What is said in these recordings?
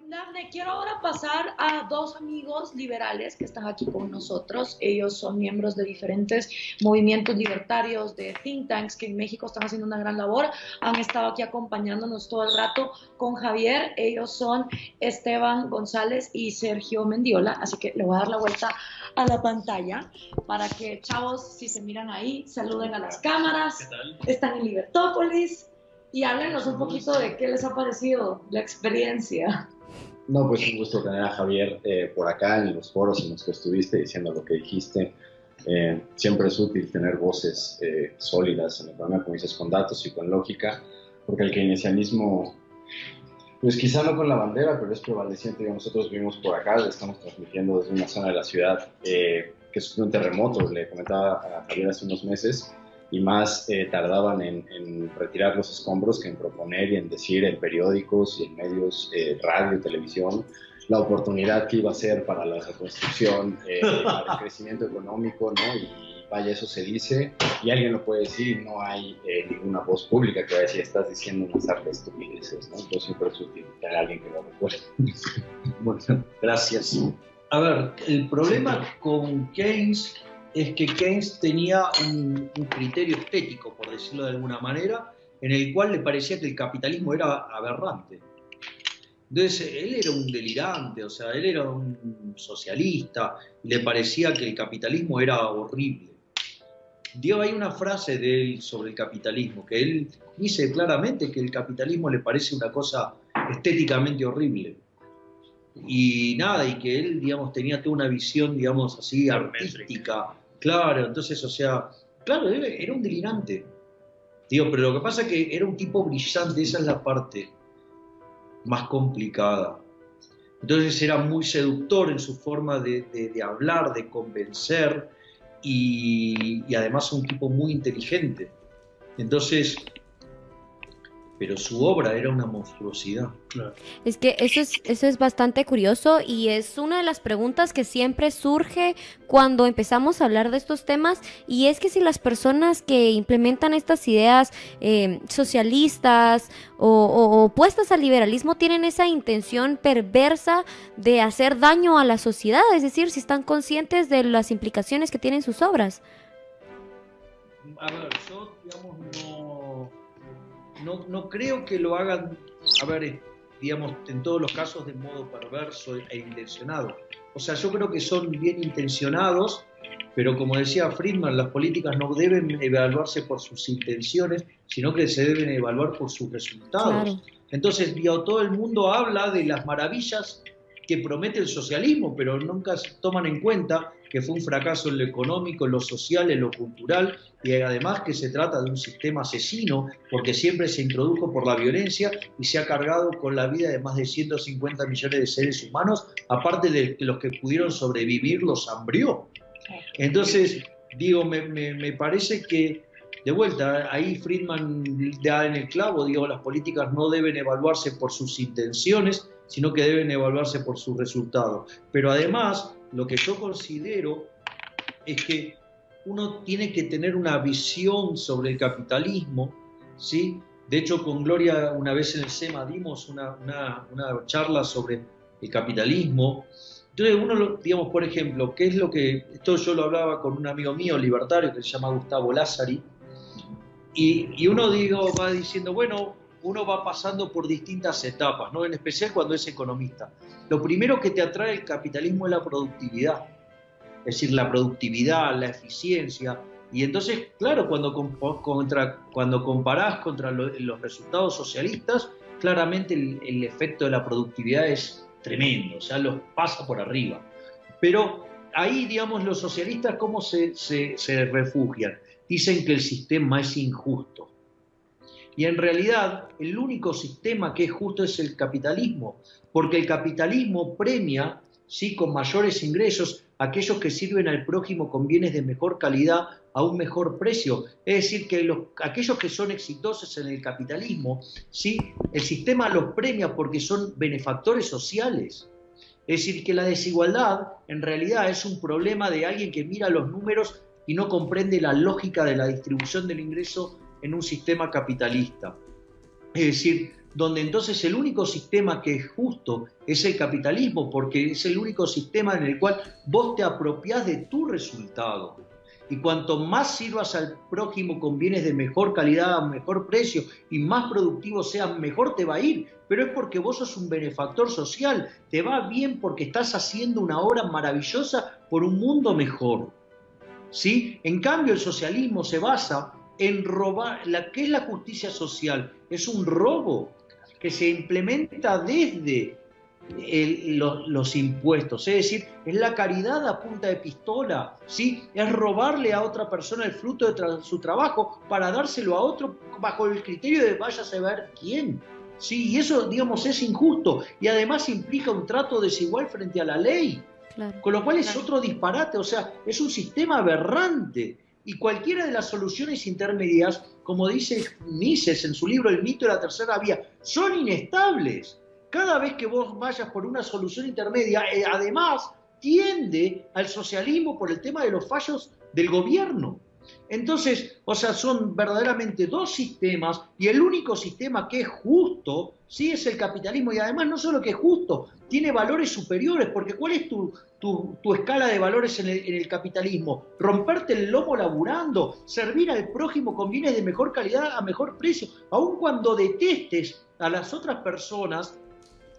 Dafne, quiero ahora pasar a dos amigos liberales que están aquí con nosotros. Ellos son miembros de diferentes movimientos libertarios, de think tanks que en México están haciendo una gran labor. Han estado aquí acompañándonos todo el rato con Javier. Ellos son Esteban González y Sergio Mendiola. Así que le voy a dar la vuelta a la pantalla para que, chavos, si se miran ahí, saluden a las cámaras. ¿Qué tal? Están en Libertópolis y háblenos un poquito de qué les ha parecido la experiencia. No, pues un gusto tener a Javier por acá en los foros en los que estuviste diciendo lo que dijiste. Siempre es útil tener voces sólidas en el programa, como dices, con datos y con lógica, porque el keynesianismo, pues quizá no con la bandera, pero es prevaleciente. Nosotros vivimos por acá, le estamos transmitiendo desde una zona de la ciudad que sufrió un terremoto, le comentaba a Javier hace unos meses, y más tardaban en retirar los escombros que en proponer y en decir en periódicos y en medios, radio, televisión, la oportunidad que iba a ser para la reconstrucción, para el crecimiento económico, ¿no? Y vaya, eso se dice, y alguien lo puede decir, y no hay ninguna voz pública que va a decir, estás diciendo unas hartas estupideces, ¿no? Entonces siempre es útil tener a alguien que lo recuerde. Bueno, gracias. A ver, el problema con Keynes es que Keynes tenía un criterio estético, por decirlo de alguna manera, en el cual le parecía que el capitalismo era aberrante. Entonces, él era un delirante, o sea, él era un socialista, y le parecía que el capitalismo era horrible. Dio ahí una frase de él sobre el capitalismo, que él dice claramente que el capitalismo le parece una cosa estéticamente horrible. Y nada, y que él, digamos, tenía toda una visión, digamos, así, artística. Claro, entonces, o sea, claro, él era un delirante. Digo, pero lo que pasa es que era un tipo brillante, esa es la parte más complicada. Entonces era muy seductor en su forma de hablar, de convencer, y además un tipo muy inteligente. Entonces, pero su obra era una monstruosidad. Claro. Es que eso es bastante curioso y es una de las preguntas que siempre surge cuando empezamos a hablar de estos temas, y es que si las personas que implementan estas ideas socialistas o opuestas al liberalismo tienen esa intención perversa de hacer daño a la sociedad, es decir, si están conscientes de las implicaciones que tienen sus obras. A ver, yo, digamos, no creo que lo hagan, a ver, digamos, en todos los casos de modo perverso e intencionado. O sea, yo creo que son bien intencionados, pero como decía Friedman, las políticas no deben evaluarse por sus intenciones, sino que se deben evaluar por sus resultados. Claro. Entonces, todo el mundo habla de las maravillas que promete el socialismo, pero nunca se toman en cuenta que fue un fracaso en lo económico, en lo social, en lo cultural, y además que se trata de un sistema asesino, porque siempre se introdujo por la violencia y se ha cargado con la vida de más de 150 millones de seres humanos, aparte de los que pudieron sobrevivir, los hambrió. Entonces, digo, me parece que, de vuelta, ahí Friedman da en el clavo, digo, las políticas no deben evaluarse por sus intenciones, sino que deben evaluarse por sus resultados. Pero además, lo que yo considero es que uno tiene que tener una visión sobre el capitalismo, ¿sí? De hecho, con Gloria una vez en el SEMA dimos una charla sobre el capitalismo. Entonces uno, digamos, por ejemplo, ¿qué es lo que...? Esto yo lo hablaba con un amigo mío libertario que se llama Gustavo Lázari, y uno, va diciendo, bueno, uno va pasando por distintas etapas, ¿no? En especial cuando es economista. Lo primero que te atrae el capitalismo es la productividad, es decir, la productividad, la eficiencia. Y entonces, claro, cuando comparás contra los resultados socialistas, claramente el efecto de la productividad es tremendo, o sea, los pasa por arriba. Pero ahí, digamos, los socialistas, ¿cómo se refugian? Dicen que el sistema es injusto. Y en realidad el único sistema que es justo es el capitalismo, porque el capitalismo premia, sí, con mayores ingresos a aquellos que sirven al prójimo con bienes de mejor calidad a un mejor precio. Es decir, que aquellos que son exitosos en el capitalismo, sí, el sistema los premia porque son benefactores sociales. Es decir, que la desigualdad en realidad es un problema de alguien que mira los números y no comprende la lógica de la distribución del ingreso en un sistema capitalista. Es decir, donde entonces el único sistema que es justo es el capitalismo, porque es el único sistema en el cual vos te apropiás de tu resultado. Y cuanto más sirvas al prójimo con bienes de mejor calidad, a mejor precio y más productivos sean, mejor te va a ir. Pero es porque vos sos un benefactor social, te va bien porque estás haciendo una obra maravillosa por un mundo mejor. ¿Sí? En cambio, el socialismo se basa en robar. ¿Qué es la justicia social? Es un robo que se implementa desde los impuestos, es decir, es la caridad a punta de pistola, ¿sí? Es robarle a otra persona el fruto de su trabajo para dárselo a otro bajo el criterio de vaya a saber quién, ¿sí? Y eso, digamos, es injusto y además implica un trato desigual frente a la ley, claro, con lo cual es otro disparate, o sea, es un sistema aberrante. Y cualquiera de las soluciones intermedias, como dice Mises en su libro El mito de la tercera vía, son inestables. Cada vez que vos vayas por una solución intermedia, además tiende al socialismo por el tema de los fallos del gobierno. Entonces, o sea, son verdaderamente dos sistemas y el único sistema que es justo, sí, es el capitalismo. Y además no solo que es justo, tiene valores superiores, porque ¿cuál es tu escala de valores en el capitalismo? Romperte el lomo laburando, servir al prójimo con bienes de mejor calidad a mejor precio. Aun cuando detestes a las otras personas,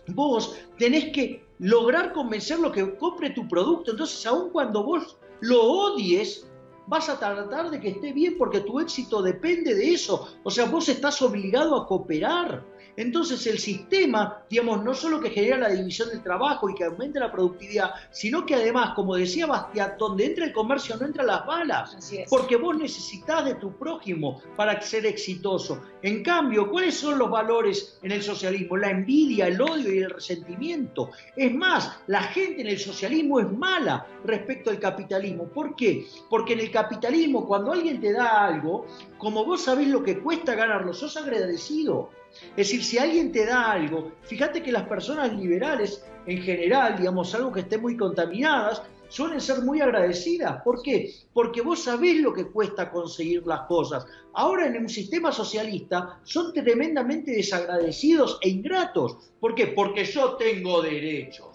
vos tenés que lograr convencerlo que compre tu producto. Entonces, aun cuando vos lo odies, vas a tratar de que esté bien porque tu éxito depende de eso. O sea, vos estás obligado a cooperar. Entonces el sistema, digamos, no solo que genera la división del trabajo y que aumente la productividad, sino que además, como decía Bastiat, donde entra el comercio no entran las balas. Así es. Porque vos necesitás de tu prójimo para ser exitoso. En cambio, ¿cuáles son los valores en el socialismo? La envidia, el odio y el resentimiento. Es más, la gente en el socialismo es mala respecto al capitalismo. ¿Por qué? Porque en el capitalismo, cuando alguien te da algo, como vos sabés lo que cuesta ganarlo, sos agradecido. Es decir, si alguien te da algo, fíjate que las personas liberales en general, digamos, algo que estén muy contaminadas, suelen ser muy agradecidas. ¿Por qué? Porque vos sabés lo que cuesta conseguir las cosas. Ahora en un sistema socialista son tremendamente desagradecidos e ingratos. ¿Por qué? Porque yo tengo derechos.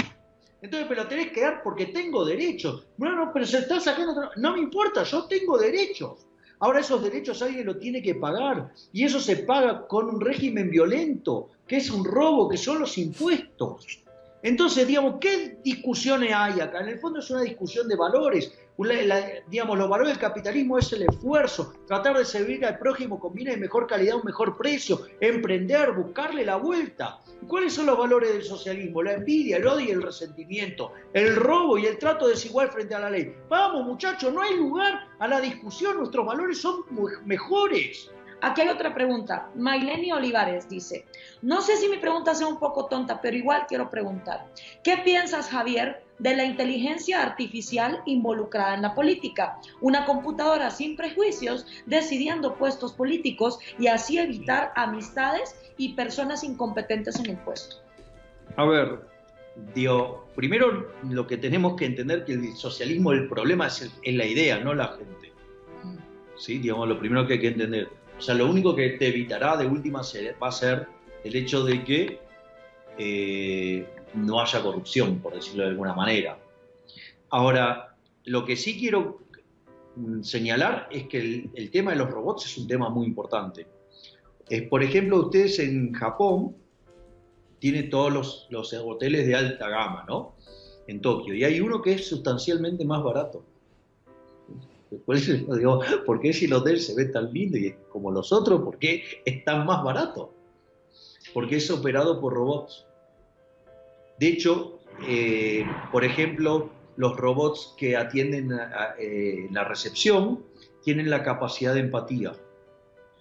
Entonces, pero tenés que dar porque tengo derechos. No, pero se está sacando... No me importa, yo tengo derechos. Ahora esos derechos alguien lo tiene que pagar y eso se paga con un régimen violento, que es un robo, que son los impuestos. Entonces, digamos, ¿qué discusiones hay acá? En el fondo es una discusión de valores. Digamos, los valores del capitalismo es el esfuerzo, tratar de servir al prójimo con bienes de mejor calidad, un mejor precio, emprender, buscarle la vuelta. ¿Y cuáles son los valores del socialismo? La envidia, el odio y el resentimiento, el robo y el trato desigual frente a la ley. Vamos, muchachos, no hay lugar a la discusión, nuestros valores son mejores. Aquí hay otra pregunta. Maileni Olivares dice, no sé si mi pregunta sea un poco tonta, pero igual quiero preguntar. ¿Qué piensas, Javier, de la inteligencia artificial involucrada en la política? Una computadora sin prejuicios decidiendo puestos políticos y así evitar amistades y personas incompetentes en el puesto. A ver, primero lo que tenemos que entender que el socialismo, el problema es la idea, no la gente. ¿Sí? Digamos, lo primero que hay que entender. O sea, lo único que te evitará de última va a ser el hecho de que no haya corrupción, por decirlo de alguna manera. Ahora, lo que sí quiero señalar es que el tema de los robots es un tema muy importante. Por ejemplo, ustedes en Japón tienen todos los hoteles de alta gama, ¿no? En Tokio, y hay uno que es sustancialmente más barato. Por eso digo, ¿por qué si el hotel se ve tan lindo y como los otros, por qué es tan más barato? Porque es operado por robots. De hecho, por ejemplo, los robots que atienden la recepción tienen la capacidad de empatía.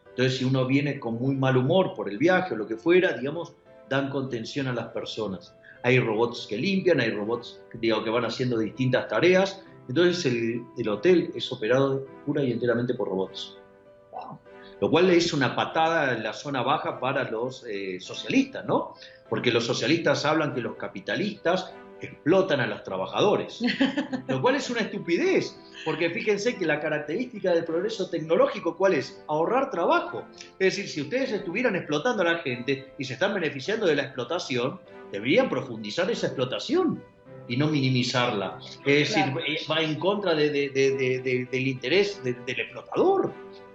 Entonces, si uno viene con muy mal humor por el viaje o lo que fuera, digamos, dan contención a las personas. Hay robots que limpian, hay robots que van haciendo distintas tareas. Entonces el hotel es operado pura y enteramente por robots. Wow. Lo cual es una patada en la zona baja para los socialistas, ¿no? Porque los socialistas hablan que los capitalistas explotan a los trabajadores, lo cual es una estupidez, porque fíjense que la característica del progreso tecnológico, ¿cuál es? Ahorrar trabajo. Es decir, si ustedes estuvieran explotando a la gente y se están beneficiando de la explotación, deberían profundizar esa explotación y no minimizarla. Es decir, va en contra del interés del explotador.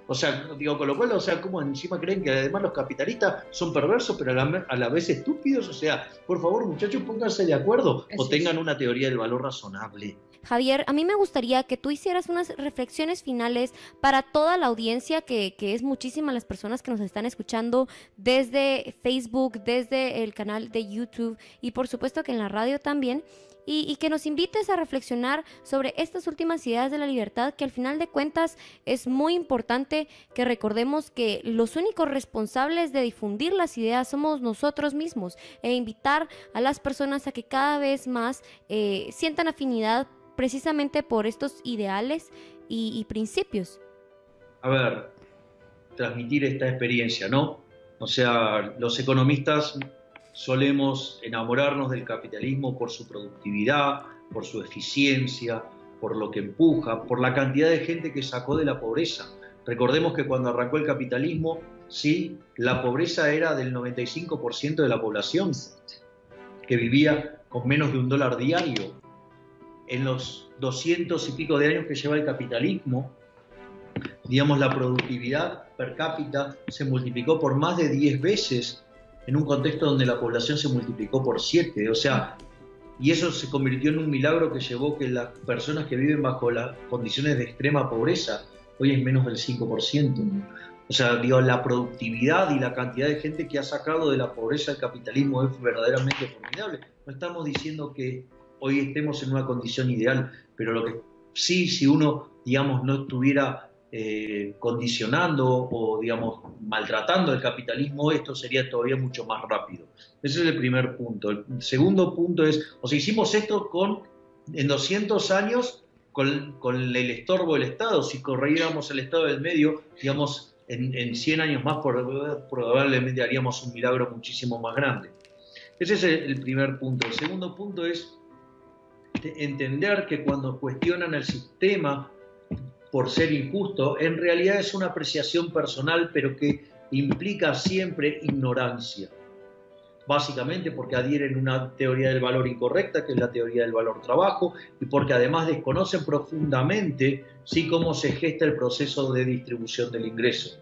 O sea, digo, con lo cual, o sea, como encima creen que además los capitalistas son perversos, pero a la vez estúpidos. O sea, por favor, muchachos, pónganse de acuerdo o tengan una teoría del valor razonable. Javier, a mí me gustaría que tú hicieras unas reflexiones finales para toda la audiencia, que es muchísima las personas que nos están escuchando desde Facebook, desde el canal de YouTube y por supuesto que en la radio también. Y que nos invites a reflexionar sobre estas últimas ideas de la libertad, que al final de cuentas es muy importante que recordemos que los únicos responsables de difundir las ideas somos nosotros mismos, e invitar a las personas a que cada vez más sientan afinidad precisamente por estos ideales y principios. A ver, transmitir esta experiencia, ¿no? O sea, los economistas solemos enamorarnos del capitalismo por su productividad, por su eficiencia, por lo que empuja, por la cantidad de gente que sacó de la pobreza. Recordemos que cuando arrancó el capitalismo, sí, la pobreza era del 95% de la población, que vivía con menos de $1 diario. En los 200 y pico de años que lleva el capitalismo, digamos, la productividad per cápita se multiplicó por más de 10 veces en un contexto donde la población se multiplicó por 7, o sea, y eso se convirtió en un milagro que llevó que las personas que viven bajo las condiciones de extrema pobreza hoy es menos del 5%. O sea, digo, la productividad y la cantidad de gente que ha sacado de la pobreza el capitalismo es verdaderamente formidable. No estamos diciendo que hoy estemos en una condición ideal, pero lo que sí, si uno, digamos, no estuviera condicionando o, digamos, maltratando el capitalismo, esto sería todavía mucho más rápido. Ese es el primer punto. El segundo punto es, o sea, hicimos esto en 200 años con el estorbo del Estado. Si corriéramos el Estado del medio, digamos, en 100 años más probablemente haríamos un milagro muchísimo más grande. Ese es el primer punto. El segundo punto es entender que cuando cuestionan el sistema por ser injusto, en realidad es una apreciación personal, pero que implica siempre ignorancia. Básicamente porque adhieren a una teoría del valor incorrecta, que es la teoría del valor trabajo, y porque además desconocen profundamente, ¿sí?, cómo se gesta el proceso de distribución del ingreso,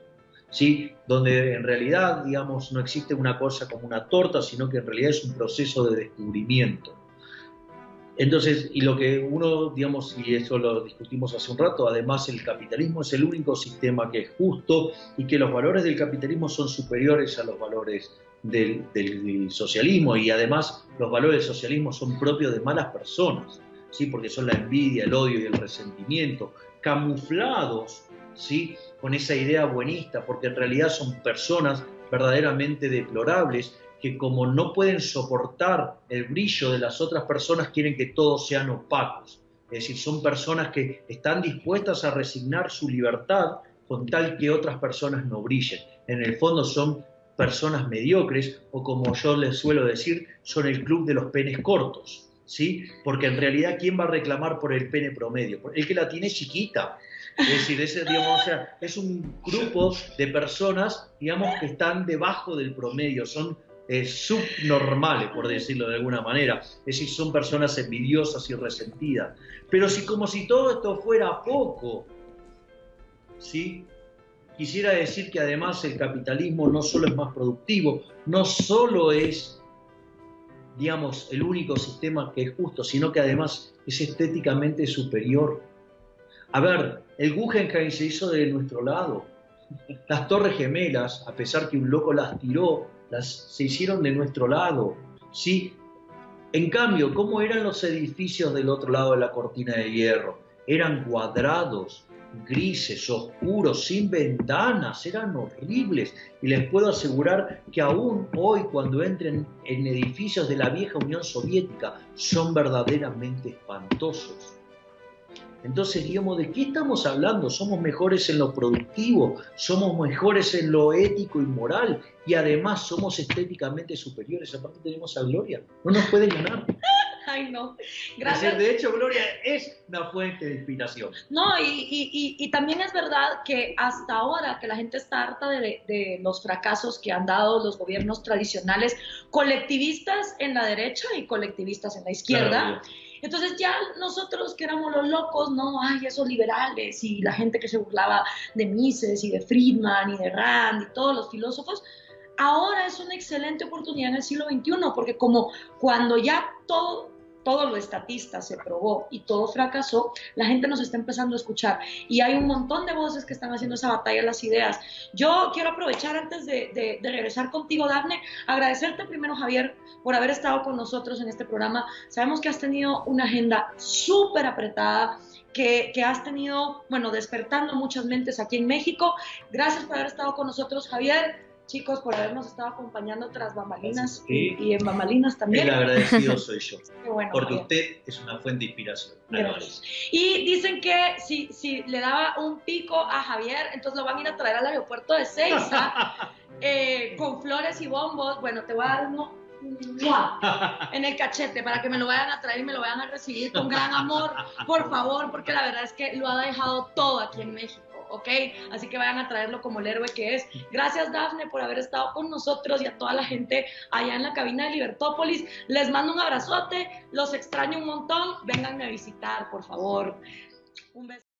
¿sí?, donde en realidad, digamos, no existe una cosa como una torta, sino que en realidad es un proceso de descubrimiento. Entonces, y lo que uno, digamos, y eso lo discutimos hace un rato, además el capitalismo es el único sistema que es justo y que los valores del capitalismo son superiores a los valores del socialismo, y además los valores del socialismo son propios de malas personas, ¿sí?, porque son la envidia, el odio y el resentimiento, camuflados, ¿sí?, con esa idea buenista, porque en realidad son personas verdaderamente deplorables, que como no pueden soportar el brillo de las otras personas, quieren que todos sean opacos. Es decir, son personas que están dispuestas a resignar su libertad con tal que otras personas no brillen. En el fondo son personas mediocres, o como yo les suelo decir, son el club de los penes cortos, ¿sí? Porque en realidad, ¿quién va a reclamar por el pene promedio? El que la tiene chiquita. Es decir, digamos, o sea, es un grupo de personas, digamos, que están debajo del promedio, son subnormales, por decirlo de alguna manera. Es decir, son personas envidiosas y resentidas. Pero como si todo esto fuera poco, ¿sí?, quisiera decir que además el capitalismo no solo es más productivo, no solo es, digamos, el único sistema que es justo, sino que además es estéticamente superior. A ver, el Guggenheim se hizo de nuestro lado. Las Torres Gemelas, a pesar que un loco las tiró, se hicieron de nuestro lado, ¿sí? En cambio, ¿cómo eran los edificios del otro lado de la cortina de hierro? Eran cuadrados, grises, oscuros, sin ventanas, eran horribles. Y les puedo asegurar que aún hoy, cuando entren en edificios de la vieja Unión Soviética, son verdaderamente espantosos. Entonces, digamos, ¿de qué estamos hablando? Somos mejores en lo productivo, somos mejores en lo ético y moral, y además somos estéticamente superiores. Aparte tenemos a Gloria, no nos puede ganar. Ay, no. Es Gracias. decir, de hecho, Gloria es una fuente de inspiración. No, y también es verdad que hasta ahora que la gente está harta de los fracasos que han dado los gobiernos tradicionales, colectivistas en la derecha y colectivistas en la izquierda. Claro, Entonces ya nosotros que éramos los locos, ¿no? Ay, esos liberales y la gente que se burlaba de Mises y de Friedman y de Rand y todos los filósofos, ahora es una excelente oportunidad en el siglo XXI, porque como cuando ya todo lo estatista se probó y todo fracasó, la gente nos está empezando a escuchar y hay un montón de voces que están haciendo esa batalla de las ideas. Yo quiero aprovechar antes de regresar contigo, Dafne, agradecerte primero, Javier, por haber estado con nosotros en este programa. Sabemos que has tenido una agenda súper apretada, que has tenido, bueno, despertando muchas mentes aquí en México. Gracias por haber estado con nosotros, Javier. Chicos, por habernos estado acompañando tras bambalinas y en bambalinas también. El agradecido soy yo. Qué bueno, porque Javier. usted es una fuente de inspiración. Gracias. Y dicen que si le daba un pico a Javier, entonces lo van a ir a traer al aeropuerto de Ezeiza con flores y bombos. Bueno, te voy a dar uno en el cachete para que me lo vayan a traer y me lo vayan a recibir con gran amor, por favor, porque la verdad es que lo ha dejado todo aquí en México. ¿Ok? Así que vayan a traerlo como el héroe que es. Gracias, Dafne, por haber estado con nosotros y a toda la gente allá en la cabina de Libertópolis. Les mando un abrazote, los extraño un montón. Vénganme a visitar, por favor. Un beso.